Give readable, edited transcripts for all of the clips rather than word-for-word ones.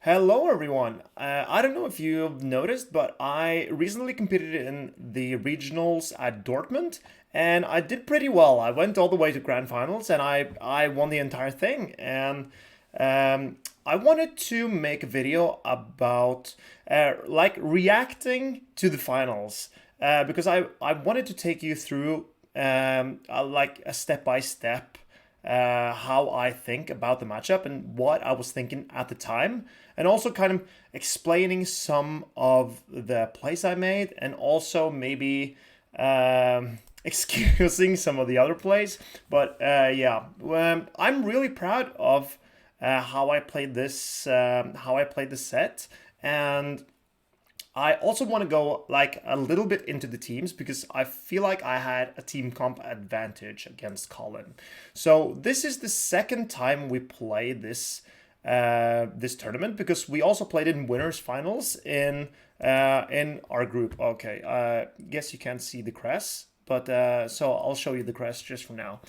Hello, everyone. I don't know if you've noticed, but I recently competed in the regionals at Dortmund, and I did pretty well. I went all the way to grand finals, and I won the entire thing. And I wanted to make a video about like reacting to the finals because I wanted to take you through like a step by step how I think about the matchup and what I was thinking at the time, and also kind of explaining some of the plays I made, and also maybe excusing some of the other plays. But yeah, I'm really proud of how I played this, how I played the set, and I also want to go like a little bit into the teams because I feel like I had a team comp advantage against Colin. So this is the second time we play this tournament because we also played in winners finals in our group. Okay, guess you can't see the crest, but so I'll show you the crest just for now.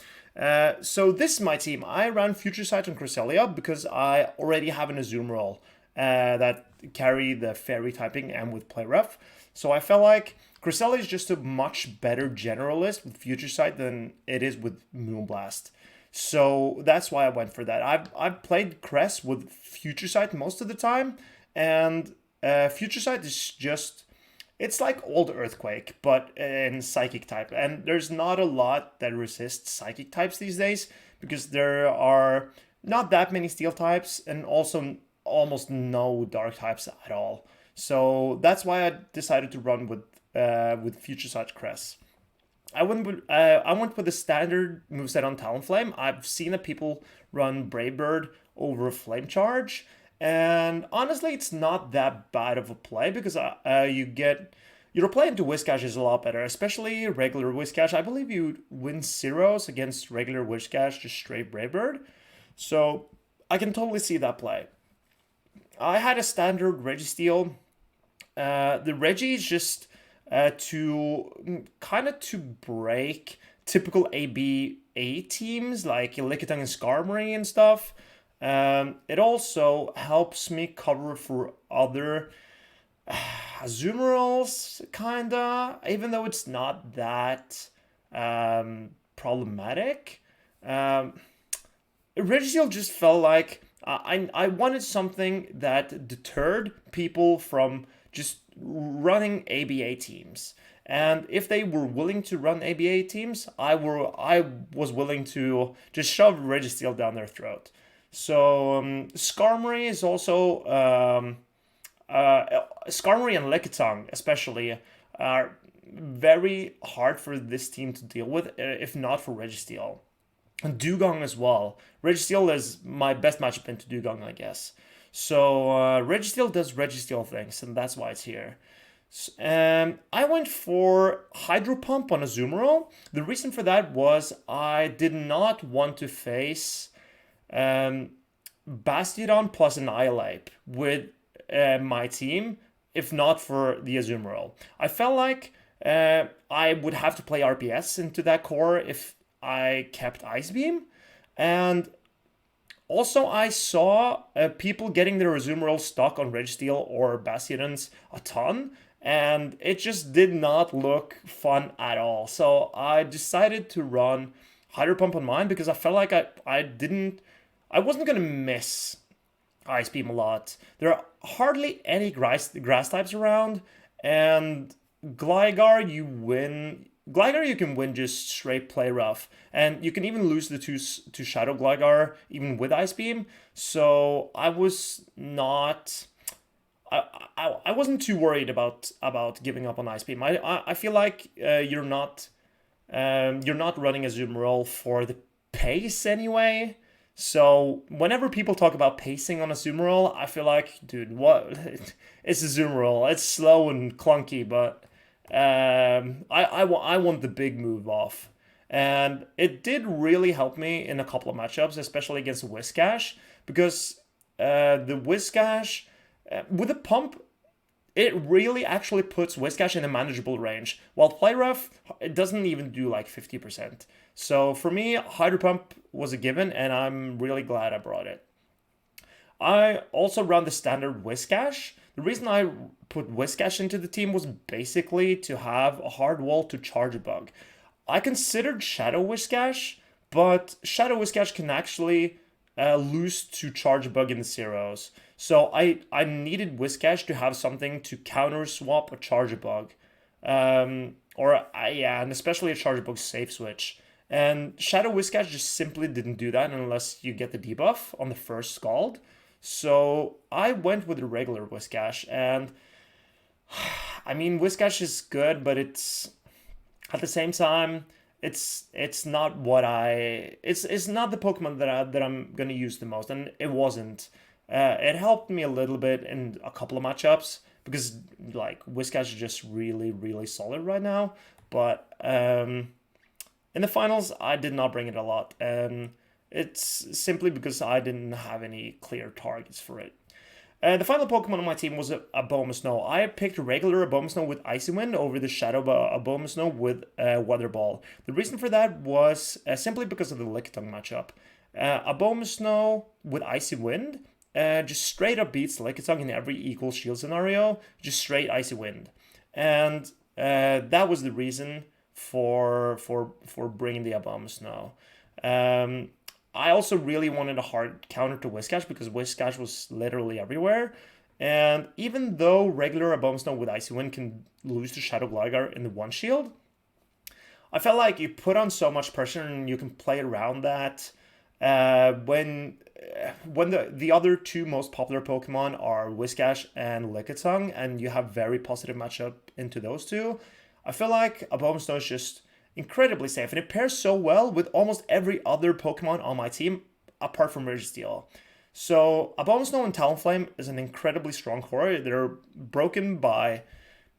So this is my team. I ran Future Sight on Cresselia because I already have an Azumarill that carry the fairy typing and with play rough. So I felt like Cresselia is just a much better generalist with Future Sight than it is with Moonblast. So that's why I went for that. I've played Crest with Future Sight most of the time, and Future Sight is just it's like old Earthquake, but in Psychic type. And there's not a lot that resists Psychic types these days because there are not that many Steel types, and also almost no Dark types at all. So that's why I decided to run with Future Sight Crest. I went with the standard moveset on Talonflame. I've seen that people run Brave Bird over Flame Charge, and honestly, it's not that bad of a play because you get your play into Whiscash is a lot better, especially regular Whiscash. I believe you win zeros against regular Whiscash, just straight Brave Bird. So I can totally see that play. I had a standard Registeel. The Reggie is just to kind of to break typical ABA teams like Lickitung and Skarmory and stuff. It also helps me cover for other Azumarils, kinda, even though it's not that problematic. Um, Registeel just felt like I wanted something that deterred people from just running ABA teams. And if they were willing to run ABA teams, I was willing to just shove Registeel down their throat. So Skarmory is also Skarmory and Lickitung especially are very hard for this team to deal with, if not for Registeel. And Dugong as well. Registeel is my best matchup into Dugong, I guess. So Registeel does Registeel things, and that's why it's here. I went for Hydro Pump on Azumarill. The reason for that was I did not want to face Bastiodon plus Annihilate with my team, if not for the Azumarill. I felt like I would have to play RPS into that core if I kept Ice Beam. And also, I saw people getting their Azumarill stuck on Registeel or Bastiodons a ton, and it just did not look fun at all. So I decided to run Hydro Pump on mine because I felt like I wasn't gonna miss Ice Beam a lot. There are hardly any grass types around, and Gligar you can win just straight play rough, and you can even lose the to Shadow Gligar even with Ice Beam. So I was not. I wasn't too worried about giving up on Ice Beam. I feel like you're not running a Azumarill for the pace anyway. So whenever people talk about pacing on a Azumarill, I feel like, dude, what? It's a Azumarill. It's slow and clunky, but I want the big move off. And it did really help me in a couple of matchups, especially against Whiscash, because the Whiscash, with a pump, it really actually puts Whiscash in a manageable range. While Play Rough, it doesn't even do like 50%. So for me, Hydro Pump was a given, and I'm really glad I brought it. I also run the standard Whiscash. The reason I put Whiscash into the team was basically to have a hard wall to charge a bug. I considered Shadow Whiscash, but Shadow Whiscash can actually lose to charge a bug in the zeros. So I needed Whiscash to have something to counter swap a charge a bug. Yeah, and especially a charge bug safe switch. And Shadow Whiscash just simply didn't do that unless you get the debuff on the first Scald. So I went with the regular Whiscash, and I mean Whiscash is good, but it's at the same time it's not what it's not the Pokemon that I'm gonna use the most, and it wasn't. It helped me a little bit in a couple of matchups because like Whiscash is just really solid right now, but in the finals I did not bring it a lot, and it's simply because I didn't have any clear targets for it. The final Pokemon on my team was a Abomasnow. I picked regular Abomasnow with Icy Wind over the Shadow Abomasnow with Weather Ball. The reason for that was simply because of the Lickitung matchup. Abomasnow with Icy Wind just straight up beats Lickitung in every equal shield scenario, just straight Icy Wind. And that was the reason for bringing the Abomasnow. I also really wanted a hard counter to Whiscash because Whiscash was literally everywhere. And even though regular Abomasnow with Icy Wind can lose to Shadow Gligar in the one shield, I felt like you put on so much pressure and you can play around that. When the other two most popular Pokemon are Whiscash and Lickitung, and you have very positive matchup into those two, I feel like Abomasnow is just incredibly safe, and it pairs so well with almost every other Pokemon on my team apart from Registeel. So Abomasnow and Talonflame is an incredibly strong core. They're broken by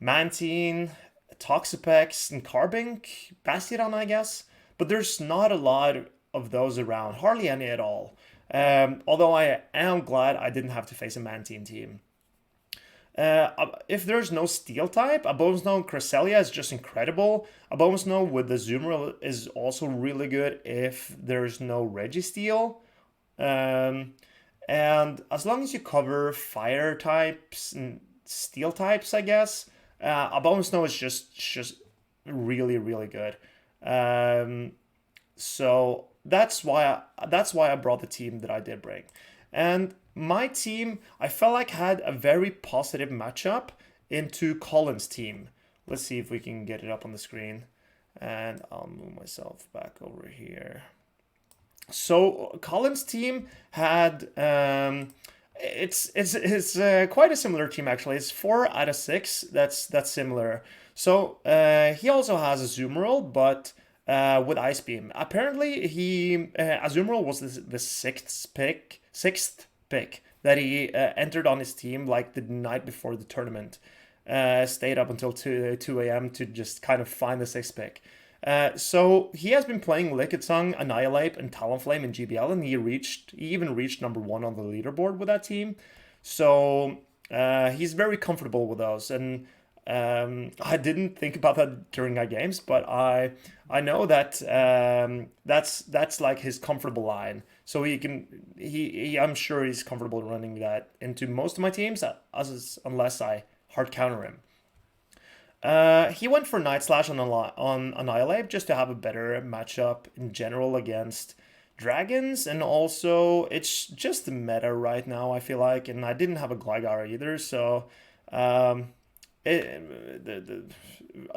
Mantine, Toxapex, and Carbink, Bastiodon, I guess, but there's not a lot of those around, hardly any at all. Although I am glad I didn't have to face a Mantine team. If there's no Steel type, Abomasnow and Cresselia is just incredible. Abomasnow with the Zoomer is also really good if there's no Registeel. And as long as you cover Fire types and Steel types, I guess, Abomasnow is just really good. So that's why I brought the team that I did bring. And my team, I felt like had a very positive matchup into Colin's team. Let's see if we can get it up on the screen. And I'll move myself back over here. So Colin's team had it's quite a similar team actually. It's 4 out of 6. That's similar. So he also has a Zoomerl, but with Ice Beam. Apparently, Azumarill was the sixth pick that he entered on his team like the night before the tournament. Stayed up until 2 a.m. to just kind of find the sixth pick. So he has been playing Lickitung, Annihilate, and Talonflame in GBL, and he even reached number 1 on the leaderboard with that team. So he's very comfortable with those, and I didn't think about that during our games, but I know that that's like his comfortable line. So I'm sure he's comfortable running that into most of my teams, unless I hard counter him. He went for Night Slash on Annihilate just to have a better matchup in general against dragons, and also it's just the meta right now, I feel like, and I didn't have a Gligar either, so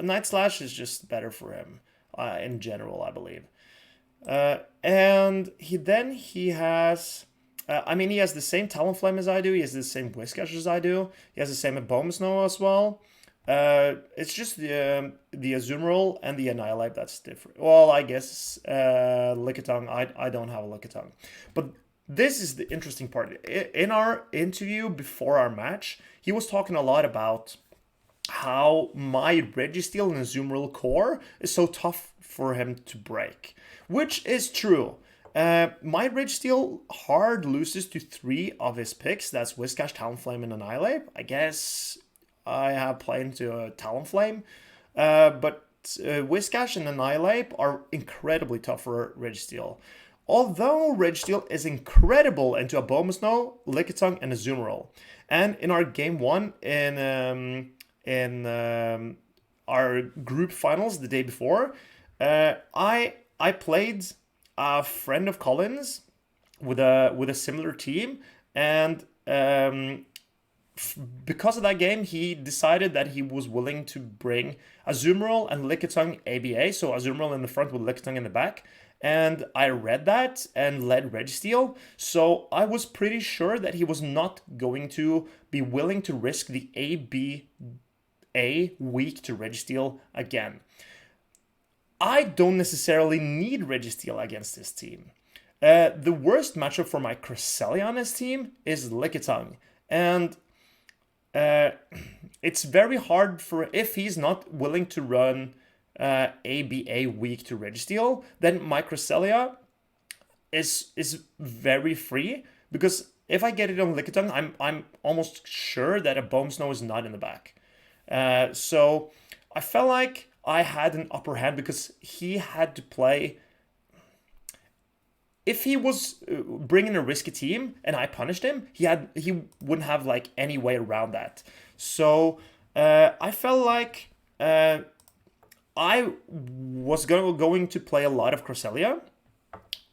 Night Slash is just better for him in general, I believe. And he has, he has the same Talonflame as I do. He has the same Whiscash as I do. He has the same Abomasnow as well. It's just the Azumarill and the Annihilate that's different. Well, I guess Lickitung. I don't have a Lickitung, but this is the interesting part. In our interview before our match, he was talking a lot about how my Registeel and Azumarill core is so tough for him to break, which is true. My Registeel hard loses to 3 of his picks. That's Whiscash, Talonflame, and Annihilate. I guess I have played into a Talonflame, but Whiscash and Annihilate are incredibly tough for Registeel. Although Registeel is incredible into Abomasnow, Lickitung, and Azumarill. And in our game one in our group finals the day before, I played a friend of Colin's with a similar team, and because of that game, he decided that he was willing to bring Azumarill and Lickitung ABA, so Azumarill in the front with Lickitung in the back. And I read that and led Registeel, so I was pretty sure that he was not going to be willing to risk the ABA weak to Registeel again. I don't necessarily need Registeel against this team. The worst matchup for my Cresselia on his team is Lickitung, and it's very hard for, if he's not willing to run ABA weak to Registeel, then my Cresselia is very free, because if I get it on Lickitung, I'm almost sure that a Abomasnow is not in the back. So I felt like I had an upper hand because he had to play. If he was bringing a risky team and I punished him, he wouldn't have like any way around that. So I felt like I was going to play a lot of Cresselia,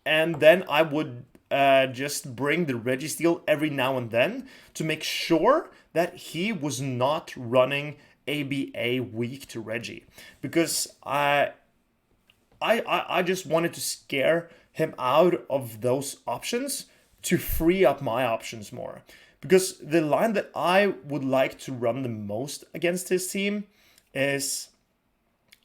and then I would just bring the Registeel every now and then to make sure that he was not running ABA weak to Reggie, because I just wanted to scare him out of those options to free up my options more. Because the line that I would like to run the most against his team is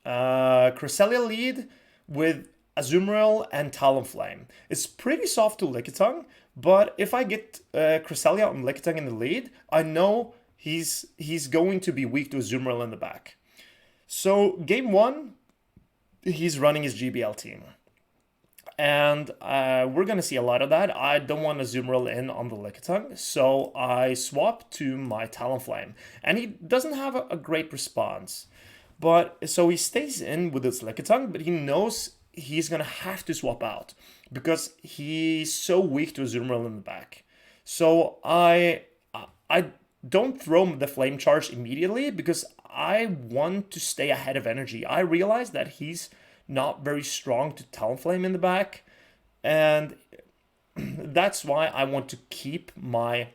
Cresselia lead with Azumarill and Talonflame. It's pretty soft to Lickitung, but if I get Cresselia and Lickitung in the lead, I know he's going to be weak to Azumarill in the back. So game one, he's running his GBL team. And we're going to see a lot of that. I don't want Azumarill in on the Lickitung, so I swap to my Talonflame. And he doesn't have a great response. But so he stays in with his Lickitung, but he knows he's going to have to swap out because he's so weak to Azumarill in the back. So I don't throw the Flame Charge immediately because I want to stay ahead of energy. I realize that he's not very strong to Talonflame in the back, and that's why I want to keep my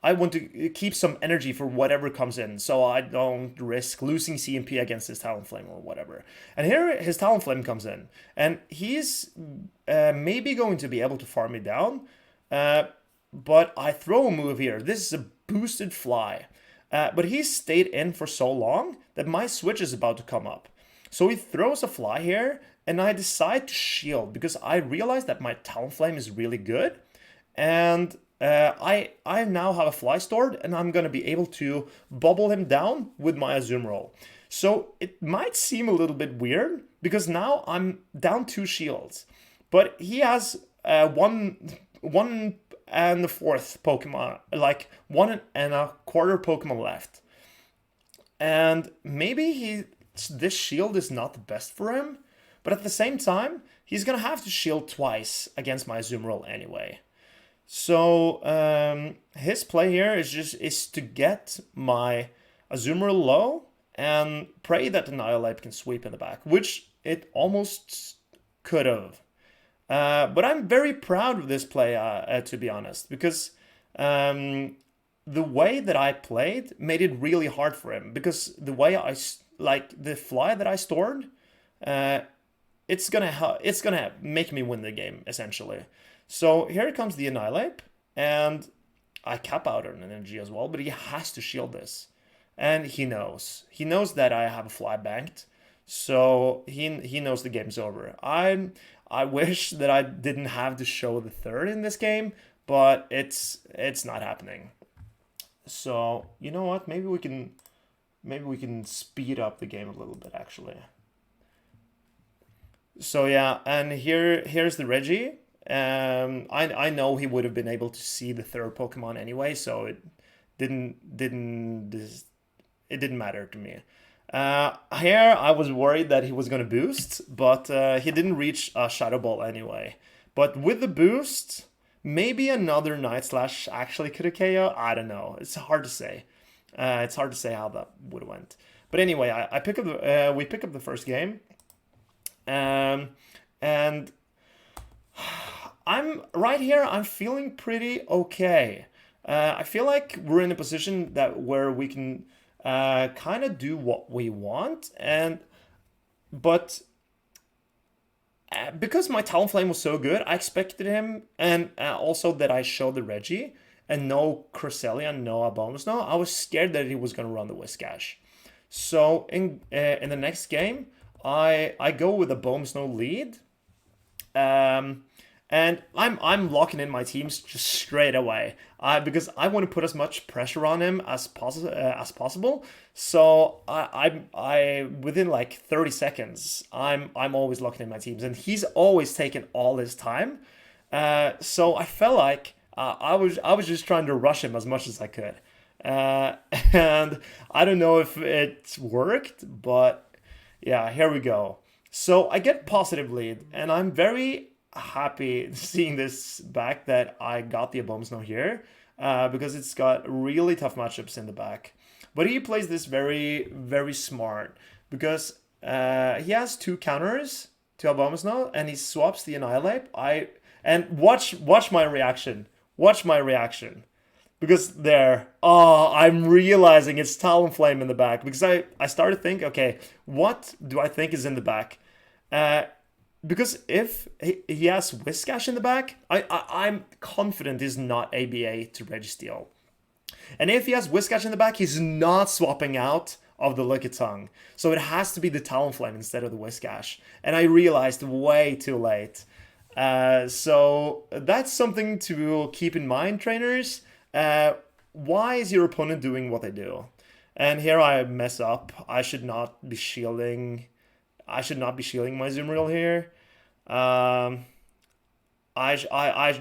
I want to keep some energy for whatever comes in, so I don't risk losing CMP against his Talonflame or whatever. And here his Talonflame comes in, and he's maybe going to be able to farm me down, but I throw a move here. This is a boosted fly. But he stayed in for so long that my switch is about to come up. So he throws a fly here, and I decide to shield because I realize that my Talonflame is really good. And I now have a fly stored, and I'm going to be able to bubble him down with my Azumarill. So it might seem a little bit weird because now I'm down 2 shields. But he has one and the fourth Pokemon, like 1 1/4 Pokemon left. And maybe this shield is not the best for him, but at the same time, he's gonna have to shield twice against my Azumarill anyway. So his play here is to get my Azumarill low and pray that the Nihilape can sweep in the back, which it almost could have. But I'm very proud of this play, to be honest, because the way that I played made it really hard for him. Because the way the fly that I stored, it's gonna make me win the game essentially. So here comes the Annihilape, and I cap out an energy as well. But he has to shield this, and he knows that I have a fly banked, so he knows the game's over. I wish that I didn't have to show the third in this game, but it's not happening. So you know what? Maybe we can speed up the game a little bit actually. So yeah, and here's the Reggie. I know he would have been able to see the third Pokemon anyway, so it didn't matter to me. Here I was worried that he was gonna boost, but he didn't reach a Shadow Ball anyway. But with the boost, maybe another Night Slash actually could have KO. I don't know. It's hard to say. It's hard to say how that would have went. But anyway, I pick up we pick up the first game, and I'm right here. I'm feeling pretty okay. I feel like we're in a position where we can kind of do what we want, but because my Talonflame was so good, I expected him, and also that I showed the Reggie and no Cresselia, no Abomasnow. I was scared that he was gonna run the Whiscash. So in the next game, I go with a Abomasnow lead. And I'm locking in my teams just straight away, because I want to put as much pressure on him as possible. So I within like 30 seconds, I'm always locking in my teams, and he's always taking all his time. So I felt like I was just trying to rush him as much as I could, and I don't know if it worked, but yeah, here we go. So I get positive lead, and I'm very happy seeing this back that I got the Abomasnow here, because it's got really tough matchups in the back. But he plays this very, very smart, because he has two counters to Abomasnow, and he swaps the Annihilate. And watch my reaction. Watch my reaction. Because I'm realizing it's Talonflame in the back. Because I started to think, okay, what do I think is in the back? Because if he has Whiscash in the back, I'm confident he's not ABA to Registeel. And if he has Whiscash in the back, he's not swapping out of the Lickitung. So it has to be the Talonflame instead of the Whiscash. And I realized way too late. So that's something to keep in mind, trainers. Why is your opponent doing what they do? And here I mess up. I should not be shielding my Azumarill here. I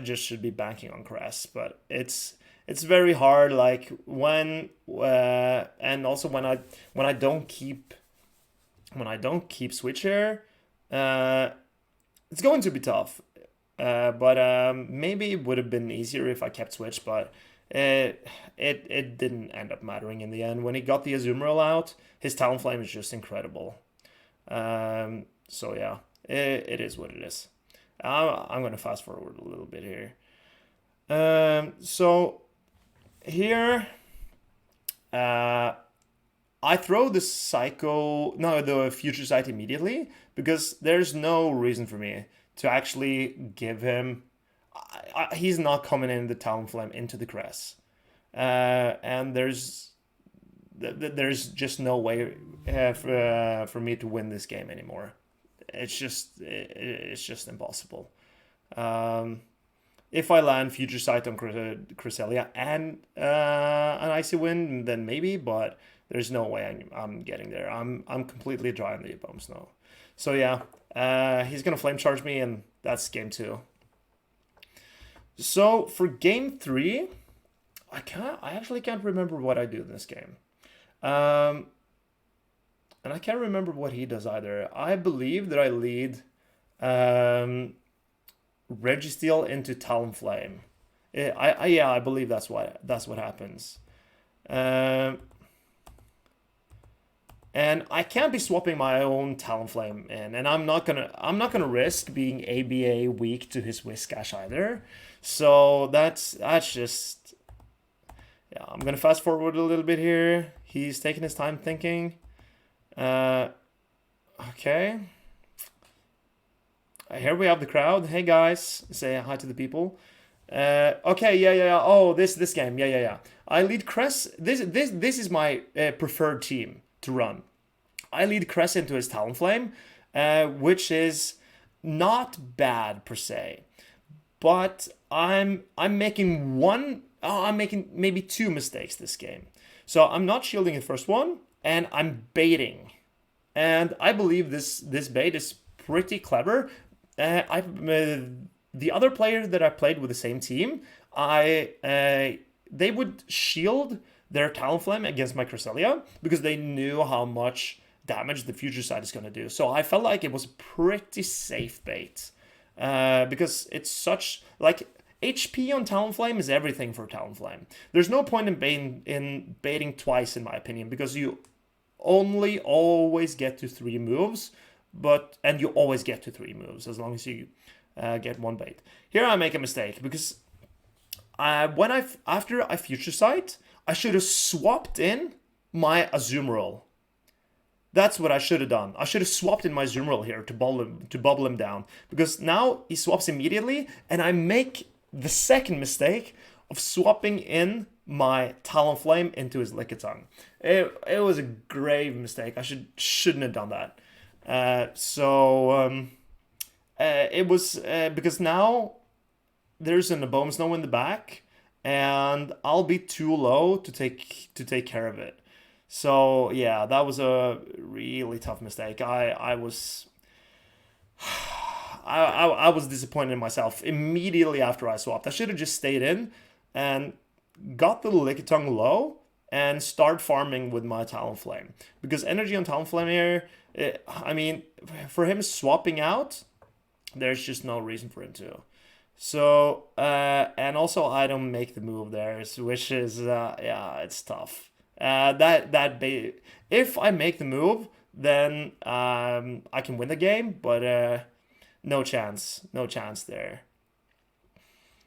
just should be banking on Cress, but it's very hard. Like when and also when I don't keep Switcher, it's going to be tough. But maybe it would have been easier if I kept Switch, but it didn't end up mattering in the end. When he got the Azumarill out, his Talonflame is just incredible. So yeah, it is what it is. I'm going to fast forward a little bit here. So here, I throw the Future Sight immediately, because there's no reason for me to actually give him. He's not coming in the Talonflame into the Cress, and there's just no way for me to win this game anymore. It's just impossible. If I land Future Sight on Cresselia and an Icy Wind, then maybe, but there's no way I'm getting there. I'm completely dry on the Abomasnow. So yeah, he's gonna Flame Charge me, and that's game 2. So for game 3, I actually can't remember what I do in this game. And I can't remember what he does either. I believe that I lead Registeel into Talonflame. I believe that's what happens. And I can't be swapping my own Talonflame in, and I'm not gonna risk being ABA weak to his Whiscash either. So that's just, yeah. I'm gonna fast forward a little bit here. He's taking his time thinking. Okay. Here we have the crowd. Hey guys, say hi to the people. Okay, yeah. Oh, this game, yeah. I lead Cress. This is my preferred team to run. I lead Cress into his Talonflame, which is not bad per se, but I'm making maybe 2 mistakes this game. So I'm not shielding the first one, and I'm baiting. And I believe this bait is pretty clever. The other players that I played with the same team, they would shield their Talonflame against my Cresselia, because they knew how much damage the future sight is going to do. So I felt like it was a pretty safe bait. Because it's such, like, HP on Talonflame is everything for Talonflame. There's no point in baiting twice, in my opinion, because you only always get to 3 moves, and you always get to 3 moves as long as you get 1 bait. Here I make a mistake because after I future sight, I should have swapped in my Azumarill. That's what I should have done. I should have swapped in my Azumarill here to bubble him down, because now he swaps immediately, and I make the second mistake of swapping in my Talonflame into his Lickitung. It was a grave mistake. I shouldn't have done that. It was because now there's an Abomasnow in the back, and I'll be too low to take care of it. So yeah, that was a really tough mistake. I was I was disappointed in myself immediately after I swapped. I should have just stayed in and got the Lickitung low and start farming with my Talonflame, because energy on Talonflame here, I mean, for him swapping out, there's just no reason for him to. So and also I don't make the move there, which is yeah, it's tough. If I make the move, then I can win the game, but no chance there.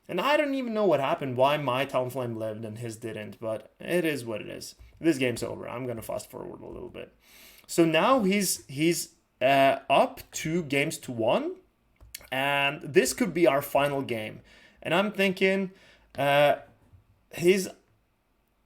And I don't even know what happened, why my Talonflame lived and his didn't, but it is what it is. This game's over. I'm gonna fast forward a little bit. So now he's up 2 games to 1, and this could be our final game. And I'm thinking he's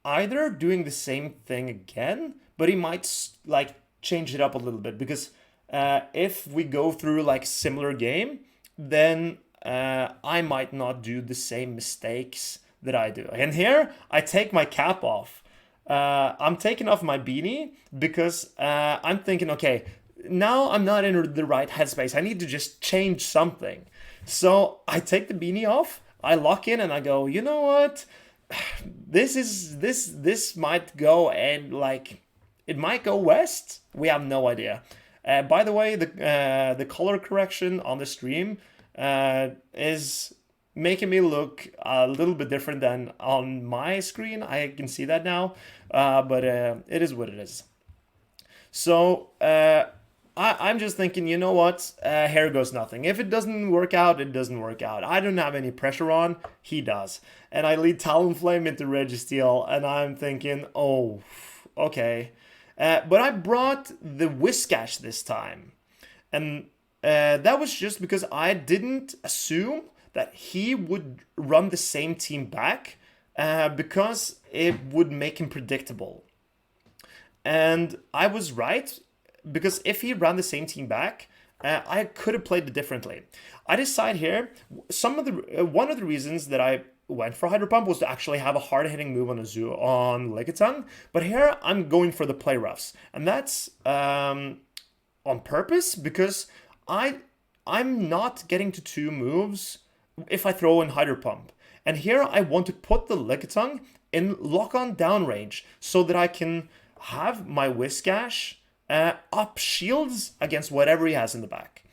either doing the same thing again, but he might like change it up a little bit, because if we go through like similar game, then I might not do the same mistakes that I do. And here I take my cap off. I'm taking off my beanie because I'm thinking, okay, now I'm not in the right headspace. I need to just change something. So I take the beanie off, I lock in, and I go, you know what? This might go, and like it might go west. We have no idea. By the way, the color correction on the stream is making me look a little bit different than on my screen. I can see that now, but it is what it is. So I'm just thinking, you know what? Here goes nothing. If it doesn't work out, it doesn't work out. I don't have any pressure on. He does. And I lead Talonflame into Registeel, and I'm thinking, oh, okay. But I brought the Whiscash this time. And that was just because I didn't assume that he would run the same team back, because it would make him predictable. And I was right, because if he ran the same team back, I could have played it differently. I decide here, one of the reasons that I went for Hydro Pump was to actually have a hard-hitting move on Lickitung, but here I'm going for the play roughs, and that's on purpose, because I'm not getting to 2 moves if I throw in Hydro Pump. And here I want to put the Lickitung in lock-on down range so that I can have my Whiscash up shields against whatever he has in the back.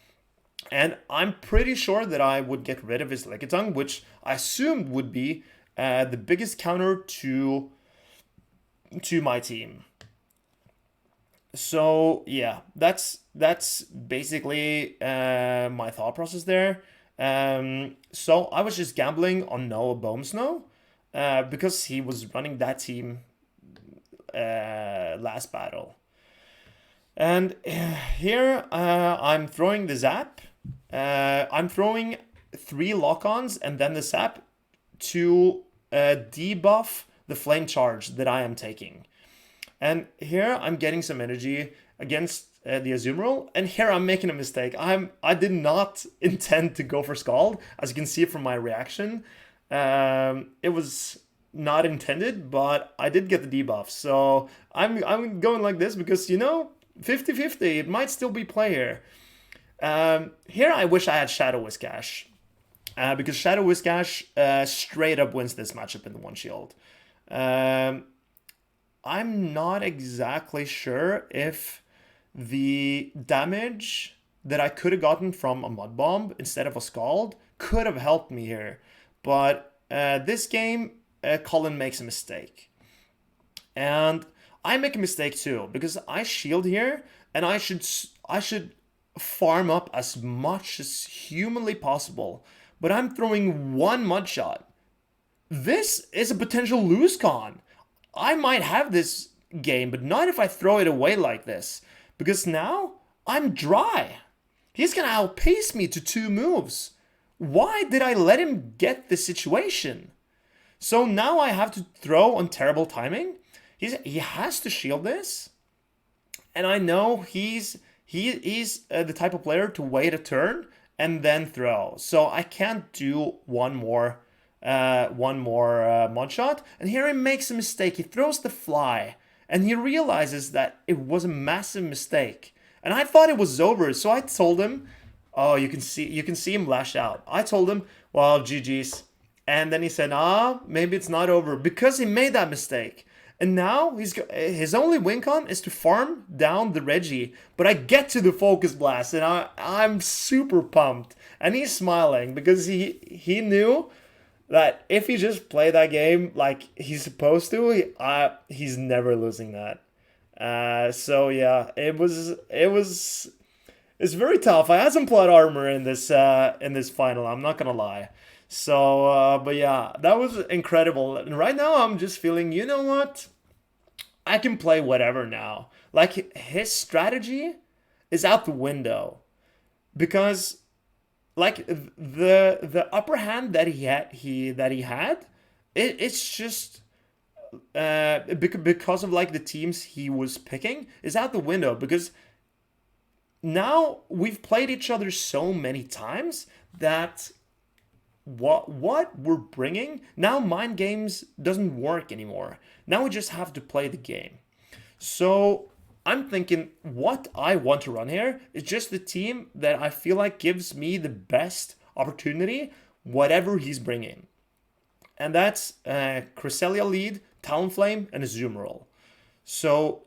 And I'm pretty sure that I would get rid of his Lickitung, which I assumed would be the biggest counter to my team. So yeah, that's basically my thought process there. So I was just gambling on Noah Abomasnow because he was running that team last battle. And here I'm throwing the Zap. I'm throwing 3 lock-ons and then the Zap to debuff the Flame Charge that I am taking. And here I'm getting some energy against the Azumarill, and here I'm making a mistake. I did not intend to go for Scald, as you can see from my reaction. It was not intended, but I did get the debuff. So I'm going like this because, you know, 50-50, it might still be play here. Here I wish I had Shadow Whiscash, because Shadow Whiscash straight up wins this matchup in the 1 shield. I'm not exactly sure if the damage that I could have gotten from a Mud Bomb instead of a Scald could have helped me here. But this game, Colin makes a mistake. And I make a mistake too, because I shield here, and I should farm up as much as humanly possible. But I'm throwing one mud shot. This is a potential lose con. I might have this game, but not if I throw it away like this. Because now I'm dry. He's gonna outpace me to 2 moves. Why did I let him get this situation? So now I have to throw on terrible timing. He has to shield this. And I know he's the type of player to wait a turn and then throw. So I can't do one more mud shot. And here he makes a mistake. He throws the fly, and he realizes that it was a massive mistake. And I thought it was over, so I told him, "Oh, you can see him lash out." I told him, "Well, GG's." And then he said, maybe it's not over," because he made that mistake. And now his only win con is to farm down the Reggie. But I get to the Focus Blast, and I'm super pumped. And he's smiling because he knew that if he just played that game like he's supposed to, he's never losing that. So yeah, it's very tough. I had some plot armor in this final. I'm not gonna lie. So, but yeah, that was incredible. And right now, I'm just feeling, you know what? I can play whatever now. Like, his strategy is out the window, because, like, the upper hand that he had, it's just because of like the teams he was picking is out the window, because now we've played each other so many times that what we're bringing now, mind games doesn't work anymore. Now we just have to play the game. So I'm thinking what I want to run here is just the team that I feel like gives me the best opportunity, whatever he's bringing. And that's Cresselia lead, Talonflame, and Azumarill. So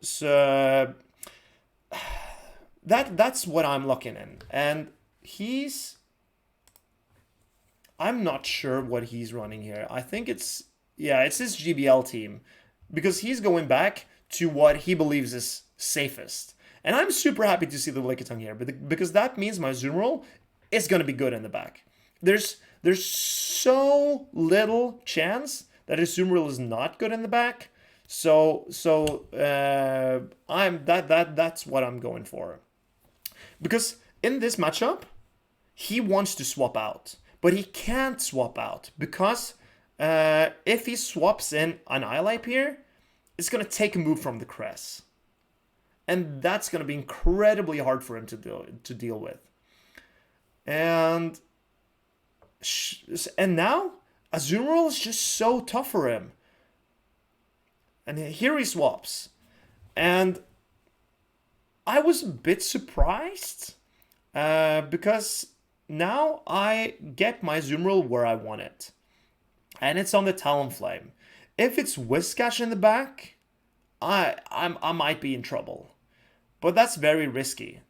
that's what I'm looking in. And I'm not sure what he's running here. I think it's his GBL team, because he's going back to what he believes is safest. And I'm super happy to see the Lickitung here, because that means my Azumarill is going to be good in the back. There's so little chance that Azumarill is not good in the back. So that's what I'm going for. Because in this matchup, he wants to swap out. But he can't swap out, because if he swaps in an Iolipe here, it's going to take a move from the Cress. And that's going to be incredibly hard for him to deal with. And now, Azumarill is just so tough for him. And here he swaps. And I was a bit surprised, because now I get my Azumarill where I want it. And it's on the Talonflame. If it's Whiscash in the back, I might be in trouble. But that's very risky.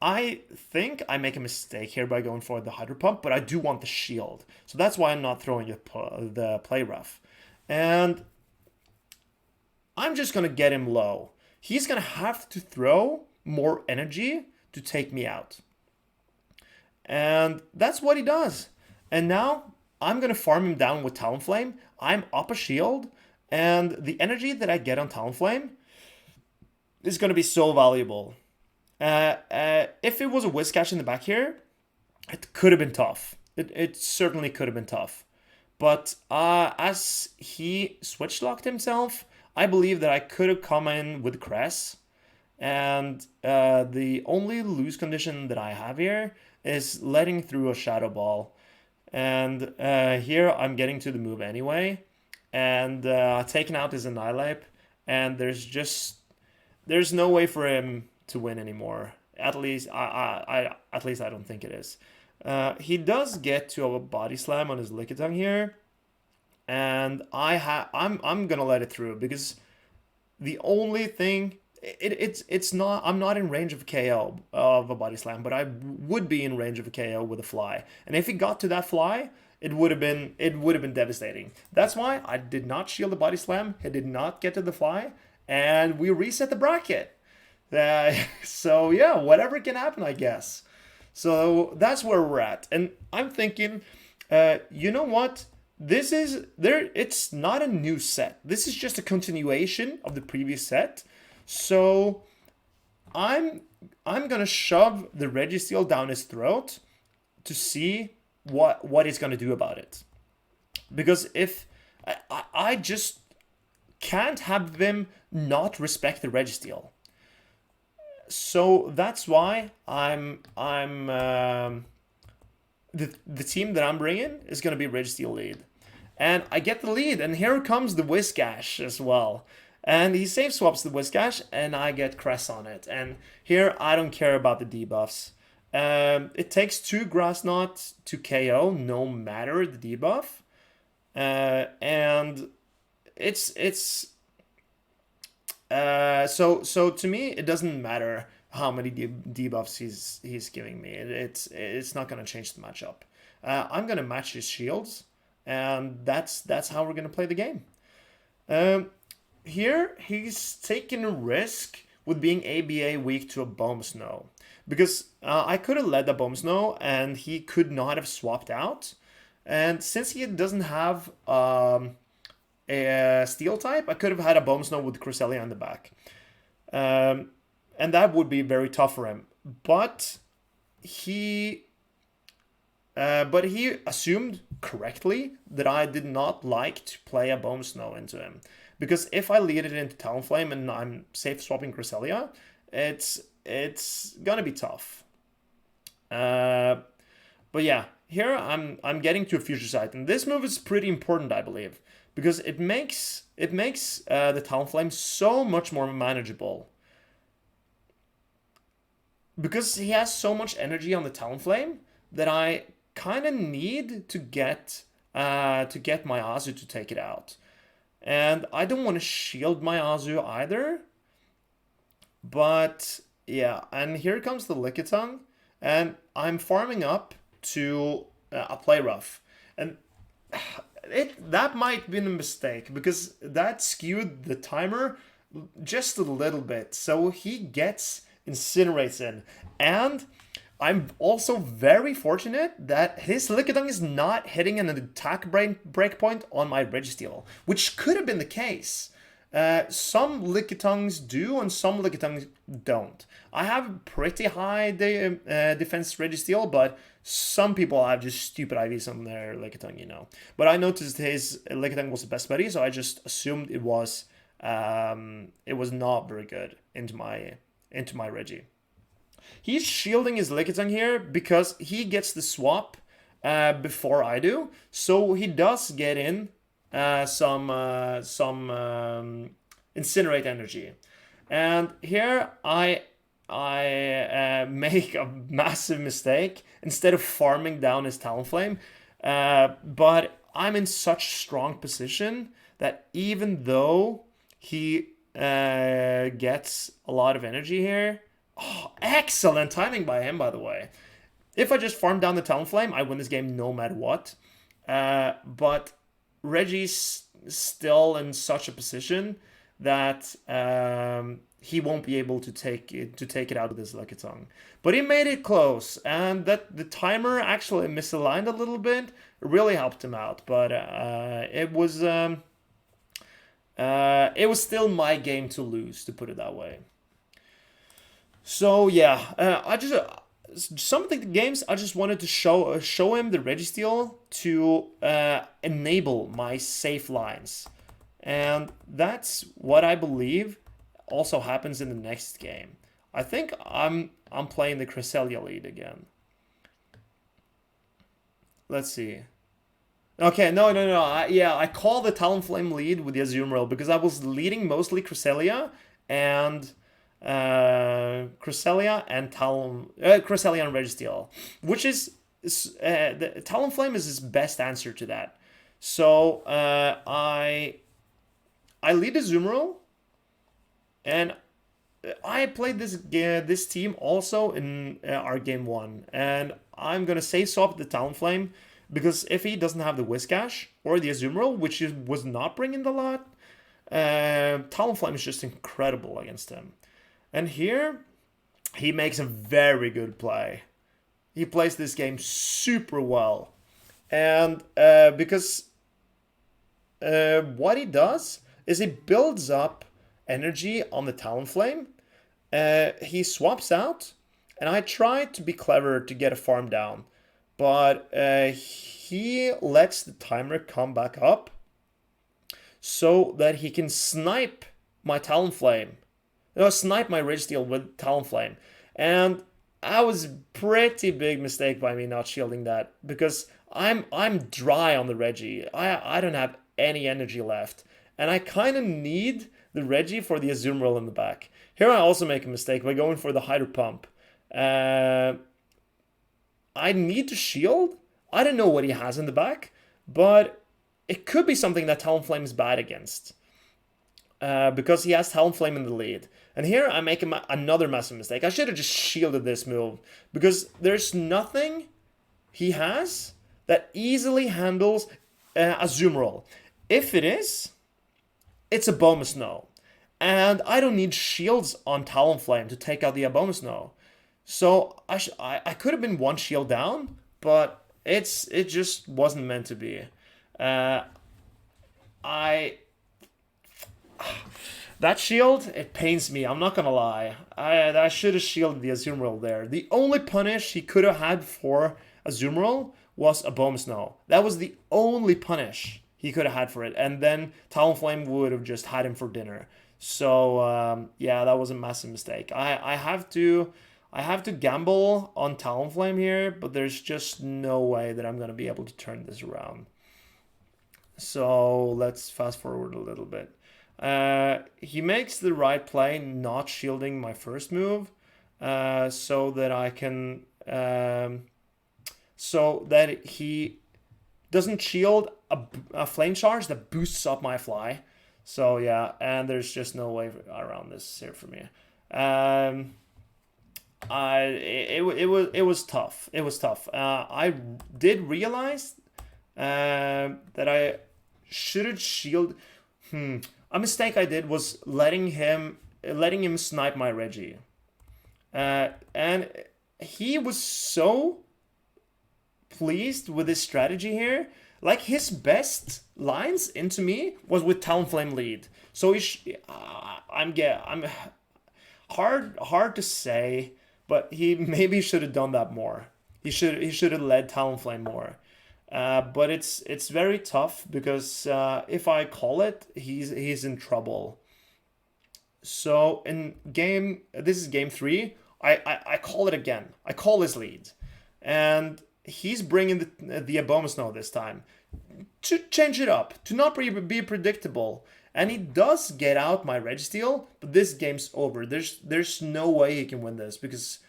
I think I make a mistake here by going for the Hydro Pump, but I do want the shield. So that's why I'm not throwing the Play Rough. And I'm just going to get him low. He's going to have to throw more energy to take me out. And that's what he does. And now I'm going to farm him down with Talonflame. I'm up a shield. And the energy that I get on Talonflame is going to be so valuable. If it was a Whiscash in the back here, it could have been tough. It certainly could have been tough. But as he switch locked himself, I believe that I could have come in with Cress. And the only lose condition that I have here is letting through a Shadow Ball. And here I'm getting to the move anyway. And taking out his Annihilape. And there's no way for him to win anymore. At least I don't think it is. He does get to have a Body Slam on his Lickitung here. And I'm gonna let it through, because the only thing it's not. I'm not in range of a KO of a body slam, but I would be in range of a KO with a fly. And if he got to that fly, it would have been devastating. That's why I did not shield the body slam. He did not get to the fly, and we reset the bracket. So yeah, whatever can happen, I guess. So that's where we're at, and I'm thinking, you know what? This is there. It's not a new set. This is just a continuation of the previous set. So I'm I'm gonna shove the Registeel down his throat to see what he's gonna do about it. Because if I just can't have them not respect the Registeel. So that's why the team that I'm bringing is gonna be Registeel lead. And I get the lead, and here comes the Whiscash as well. And he save swaps the Whiscash, and I get Cress on it. And here, I don't care about the debuffs. It takes 2 Grass Knot to KO, no matter the debuff. And so to me, it doesn't matter how many debuffs he's giving me. It's not gonna change the matchup. I'm gonna match his shields, and that's how we're gonna play the game. Here he's taking a risk with being ABA weak to a Bomb Snow, because I could have led the Bomb Snow and he could not have swapped out, and since he doesn't have a Steel type, I could have had a Bomb Snow with Cresselia in the back, and that would be very tough for him. But he assumed correctly that I did not like to play a Bomb Snow into him. Because if I lead it into Talonflame and I'm safe swapping Cresselia, it's gonna be tough. But yeah, here I'm getting to a Future Sight, and this move is pretty important, I believe, because it makes the Talonflame so much more manageable. Because he has so much energy on the Talonflame that I kind of need to get my Azu to take it out. And I don't want to shield my Azu either. But yeah, and here comes the Lickitung, and I'm farming up to a Play Rough. And that might have been a mistake, because that skewed the timer just a little bit. So he gets Incinerates in. And I'm also very fortunate that his Lickitung is not hitting an attack breakpoint on my Registeel, which could have been the case. Some Lickitungs do and some Lickitungs don't. I have pretty high defense Registeel, but some people have just stupid IVs on their Lickitung, you know. But I noticed his Lickitung was the best buddy, so I just assumed it was not very good into my Regi. He's shielding his Lickitung here because he gets the swap before I do, so he does get in some Incinerate energy. And here I make a massive mistake instead of farming down his Talonflame, but I'm in such strong position that even though he gets a lot of energy here. Oh, excellent timing by him, by the way. If I just farm down the Talonflame, I win this game no matter what. But Reggie's still in such a position that he won't be able to take it out with his Lickitung. But he made it close, and that the timer actually misaligned a little bit. It really helped him out, but it was still my game to lose, to put it that way. So yeah, some of the games I just wanted to show him the Registeel to enable my safe lines, and that's what I believe also happens in the next game. I think I'm playing the Cresselia lead again. Let's see. Okay, no. I call the Talonflame lead with the Azumarill because I was leading mostly Cresselia and Cresselia and Registeel, which is the Talonflame is his best answer to that. So I lead Azumarill, and I played this team also in our game one, and I'm gonna say swap the Talonflame because if he doesn't have the Whiscash or the Azumarill, which was not bringing the lot, Talonflame is just incredible against him. And here, he makes a very good play. He plays this game super well, and because what he does is he builds up energy on the Talonflame. He swaps out, and I tried to be clever to get a farm down, but he lets the timer come back up so that he can snipe my Talonflame. Snipe my Registeel with Talonflame. And that was a pretty big mistake by me not shielding that because I'm dry on the Reggie. I don't have any energy left. And I kind of need the Reggie for the Azumarill in the back. Here I also make a mistake by going for the Hydro Pump. I need to shield. I don't know what he has in the back, but it could be something that Talonflame is bad against. Because he has Talonflame in the lead. And here I make another massive mistake. I should have just shielded this move because there's nothing he has that easily handles Azumarill. If it is, it's a Abomasnow. And I don't need shields on Talonflame to take out the Abomasnow. So I could have been one shield down, but it just wasn't meant to be. That shield, it pains me. I'm not gonna lie. I should have shielded the Azumarill there. The only punish he could have had for Azumarill was Abomasnow. That was the only punish he could have had for it, and then Talonflame would have just had him for dinner. So yeah, that was a massive mistake. I have to gamble on Talonflame here, but there's just no way that I'm gonna be able to turn this around. So let's fast forward a little bit. He makes the right play, not shielding my first move, so that I can, so that he doesn't shield a flame charge that boosts up my fly. So yeah, and there's just no way around this here for me. It was tough. It was tough. I did realize that I should have shielded. A mistake I did was letting him snipe my Reggie. And he was so pleased with his strategy here. Like his best lines into me was with Talonflame lead. So I'm hard to say, but he maybe should have done that more. He should have led Talonflame more. But it's very tough because if I call it, he's in trouble. So this is game 3. I call it again. I call his lead, and he's bringing the Abomasnow this time to change it up, to not be predictable. And he does get out my Registeel, but this game's over. There's no way he can win this because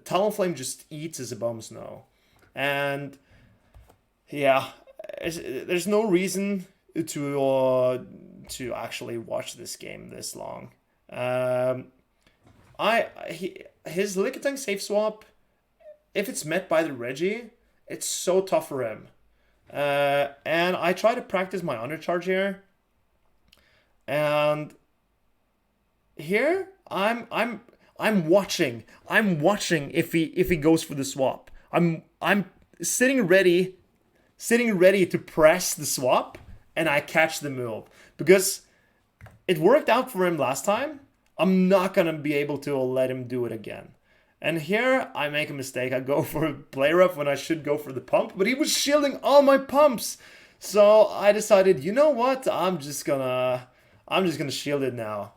Talonflame just eats his Abomasnow, and yeah, there's no reason to actually watch this game this long. His Lickitung safe swap, if it's met by the Reggie, it's so tough for him. And I try to practice my undercharge here, and here I'm watching if he goes for the swap. I'm sitting ready to press the swap, and I catch the move because it worked out for him last time. I'm not gonna be able to let him do it again. And here I make a mistake. I go for a play rough when I should go for the pump, but he was shielding all my pumps. So I decided, you know what? I'm just gonna shield it now.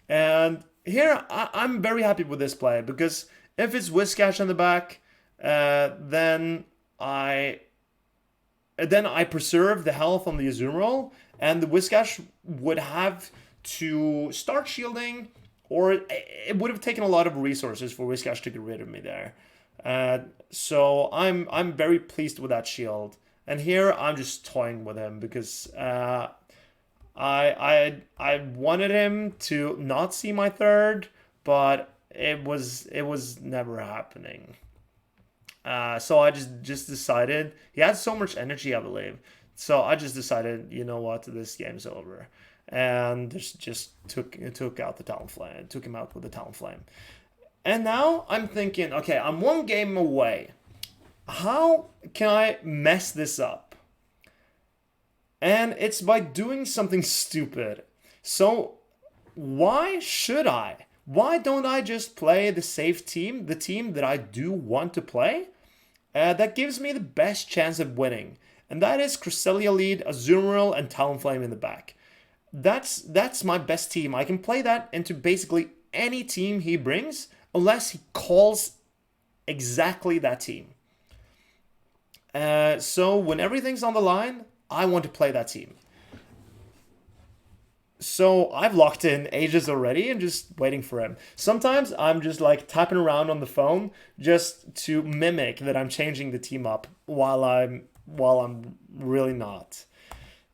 And here I'm very happy with this play because if it's Whiscash on the back, then I preserve the health on the Azumarill, and the Whiscash would have to start shielding, or it would have taken a lot of resources for Whiscash to get rid of me there. So I'm very pleased with that shield. And here I'm just toying with him because I wanted him to not see my third, but it was never happening. So I just decided he had so much energy, I believe. So I just decided, you know what, this game's over, and just took out the Talonflame, took him out with the Talonflame. And now I'm thinking, okay, I'm one game away. How can I mess this up? And it's by doing something stupid. So why should I? Why don't I just play the safe team, the team that I do want to play? That gives me the best chance of winning. And that is Cresselia lead, Azumarill, and Talonflame in the back. That's my best team. I can play that into basically any team he brings, unless he calls exactly that team. So when everything's on the line, I want to play that team. So I've locked in ages already and just waiting for him. Sometimes I'm just like tapping around on the phone just to mimic that I'm changing the team up while I'm really not.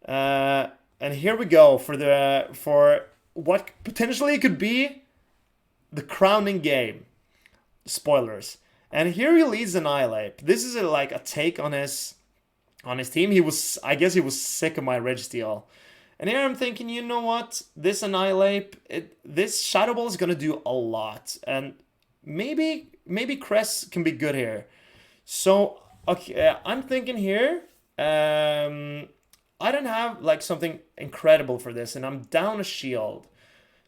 And here we go for what potentially could be the crowning game. Spoilers. And here he leads Annihilate. This is like a take on his team. I guess he was sick of my Registeel. And here I'm thinking, you know what? This Annihilate, this Shadow Ball is gonna do a lot, and maybe Cress can be good here. So okay, I'm thinking here. I don't have like something incredible for this, and I'm down a shield.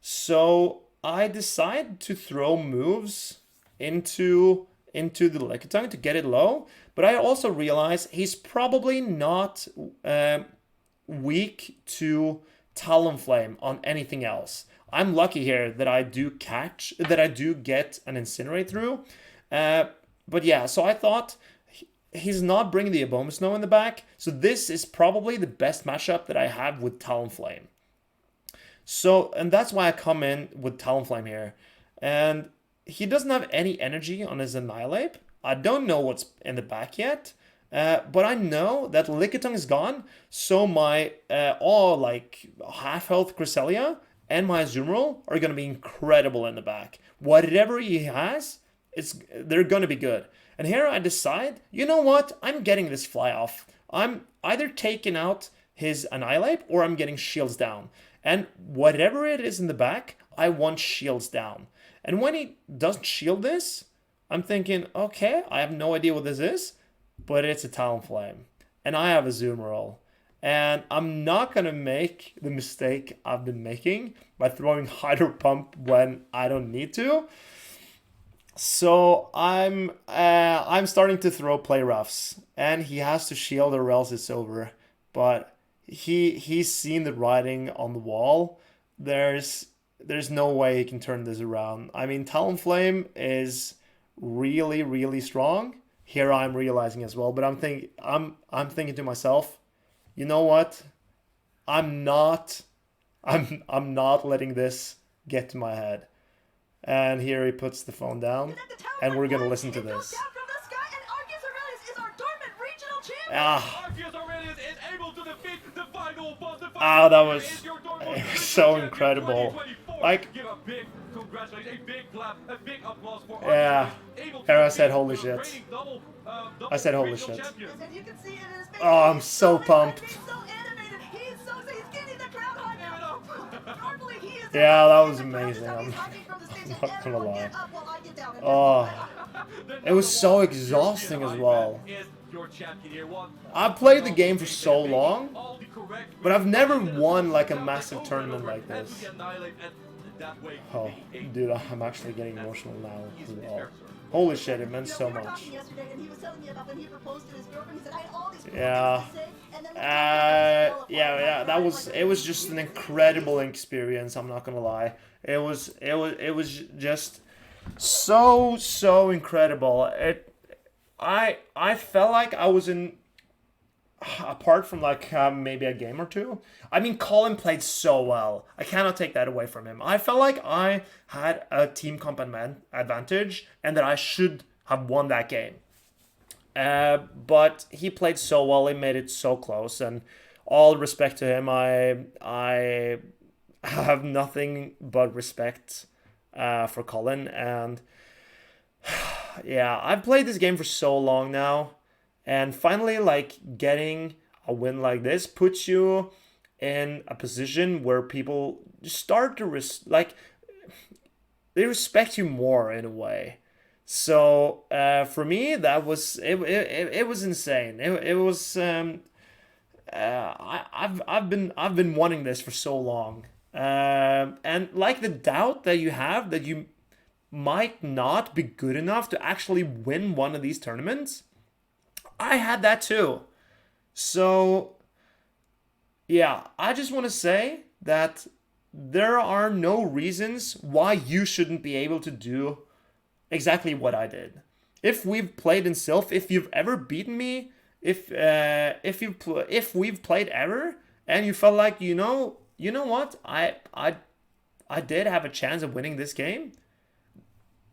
So I decide to throw moves into the Lickitung to get it low. But I also realize he's probably not weak to Talonflame on anything else. I'm lucky here that I do get an Incinerate through. But yeah, so I thought he's not bringing the Abomasnow in the back, so this is probably the best matchup that I have with Talonflame. So, and that's why I come in with Talonflame here. And he doesn't have any energy on his Annihilate. I don't know what's in the back yet. But I know that Lickitung is gone, so my all like half health Cresselia and my Azumarill are gonna be incredible in the back. Whatever he has, they're gonna be good. And here I decide, you know what? I'm getting this fly off. I'm either taking out his Annihilate or I'm getting shields down. And whatever it is in the back, I want shields down. And when he doesn't shield this, I'm thinking, okay, I have no idea what this is. But it's a Talonflame. And I have a Azumarill. And I'm not going to make the mistake I've been making by throwing Hydro Pump when I don't need to. So I'm starting to throw play roughs. And he has to shield or else it's over. But he's seen the writing on the wall. There's no way he can turn this around. I mean, Talonflame is really, really strong. Here I'm realizing as well, but I'm thinking to myself, you know what? I'm not letting this get to my head. And here he puts the phone down, and we're gonna listen to this. ArceusAurelius is able to defeat the final boss. That was so incredible. Like, yeah. Here I said holy shit. I said holy shit. Oh, I'm so pumped. Yeah, that was amazing. I'm not gonna lie. Oh, it was so exhausting as well. I've played the game for so long, but I've never won like a massive tournament like this. Oh, dude, I'm actually getting emotional now. Oh, holy shit, it meant so much. Yeah. Yeah, it was just an incredible experience, I'm not gonna lie. It was just so incredible. I felt like I was in, apart from like maybe a game or two. I mean, Colin played so well. I cannot take that away from him. I felt like I had a team comp advantage and that I should have won that game. But he played so well. He made it so close, and all respect to him. I have nothing but respect for Colin. And yeah, I've played this game for so long now, and finally, like, getting a win like this puts you in a position where people start to like, they respect you more in a way. So for me, that was it was insane. It was I've been wanting this for so long, and like the doubt that you have that you might not be good enough to actually win one of these tournaments, I had that too. So yeah, I just want to say that there are no reasons why you shouldn't be able to do exactly what I did. If we've played in Sylph, if you've ever beaten me, if we've played ever, and you felt like, you know what, I did have a chance of winning this game,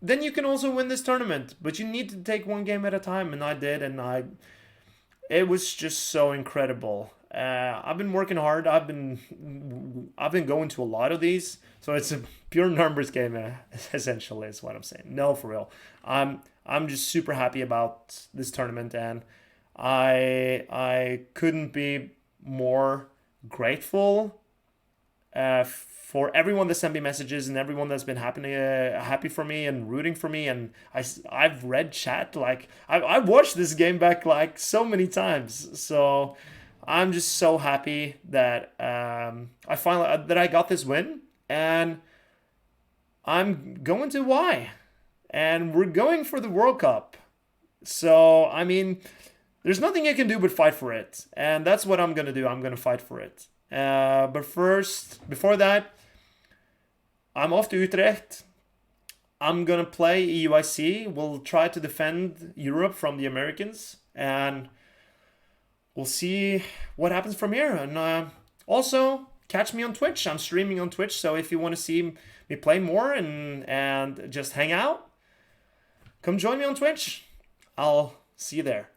then you can also win this tournament. But you need to take one game at a time, and I did, and it was just so incredible. I've been working hard. I've been going to a lot of these, so it's a pure numbers game. Essentially, is what I'm saying. No, for real. I'm just super happy about this tournament, and I couldn't be more grateful for everyone that sent me messages and everyone that's been happy for me and rooting for me. And I've read chat, like I've watched this game back like so many times. So I'm just so happy that I got this win, and I'm going to Y, and we're going for the World Cup. So I mean, there's nothing you can do but fight for it, and that's what I'm gonna do. I'm gonna fight for it. But first, before that, I'm off to Utrecht. I'm gonna play EUIC. We'll try to defend Europe from the Americans, and we'll see what happens from here. And also, catch me on Twitch. I'm streaming on Twitch, so if you want to see me play more and just hang out, come join me on Twitch. I'll see you there.